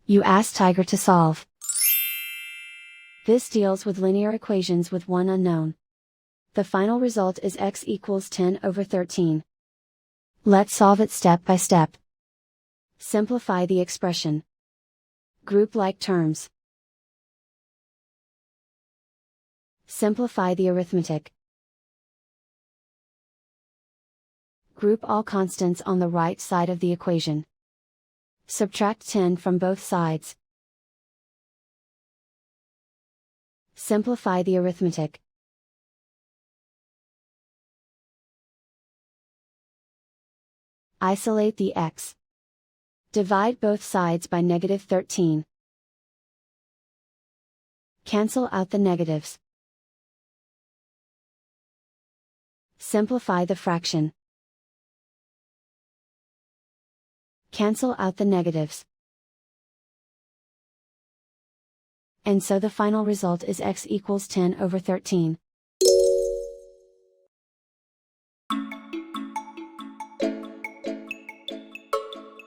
You ask Tiger to solve. This deals with linear equations with one unknown. The final result is x equals 10/13. Let's solve it step by step. Simplify the expression. Group like terms. Simplify the arithmetic. Group all constants on the right side of the equation. Subtract 10 from both sides. Simplify the arithmetic. Isolate the x. Divide both sides by -13. Cancel out the negatives. Simplify the fraction. Cancel out the negatives. And so the final result is x equals 10/13.